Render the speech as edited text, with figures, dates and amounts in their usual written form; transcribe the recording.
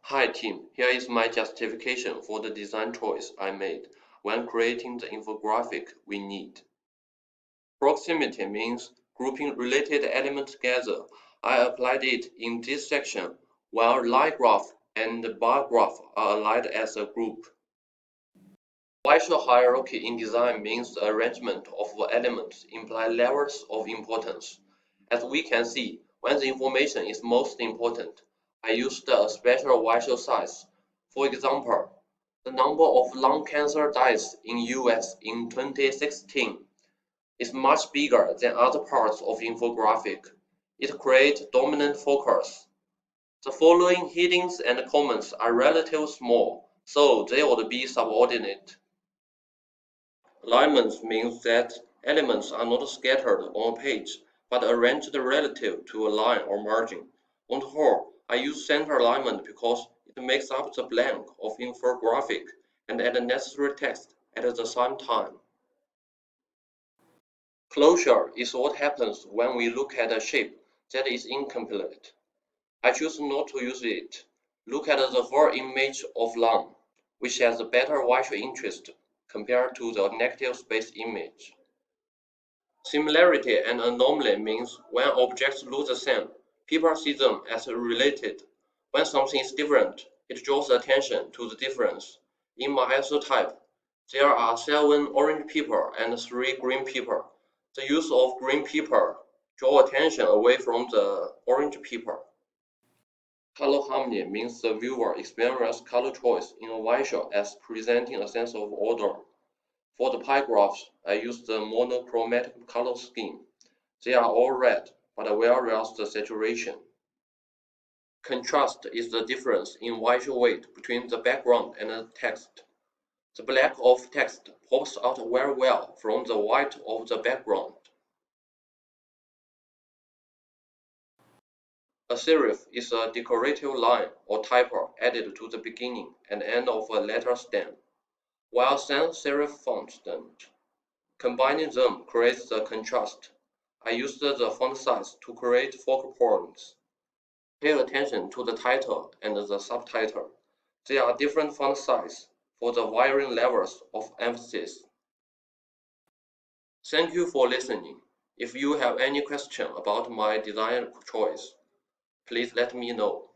Hi team, here is my justification for the design choice I made when creating the infographic we need. Proximity means grouping related elements together. I applied it in this section, while line graph and bar graph are aligned as a group. Visual hierarchy in design means the arrangement of elements imply levels of importance. As we can see, when the information is most important, I used a special visual size. For example, the number of lung cancer deaths in US in 2016 is much bigger than other parts of infographic. It creates dominant focus. The following headings and comments are relatively small, so they would be subordinate. Alignment means that elements are not scattered on a page, but arranged relative to a line or margin. On the whole, I use center alignment because it makes up the blank of infographic and add necessary text at the same time. Closure is what happens when we look at a shape that is incomplete. I choose not to use it. Look at the whole image of line, which has a better visual interest compared to the negative space image. Similarity and anomaly means when objects look the same, people see them as related. When something is different, it draws attention to the difference. In my isotype, there are 7 orange people and 3 green people. The use of green people draws attention away from the orange people. Color harmony means the viewer experiences color choice in a visual as presenting a sense of order. For the pie graphs, I used the monochromatic color scheme. They are all red, but varies the saturation. Contrast is the difference in visual weight between the background and the text. The black of text pops out very well from the white of the background. A serif is a decorative line or typo added to the beginning and end of a letter stem, while sans serif fonts don't. Combining them creates the contrast. I used the font size to create focal points. Pay attention to the title and the subtitle. They are different font size for the varying levels of emphasis. Thank you for listening. If you have any question about my design choice, please let me know.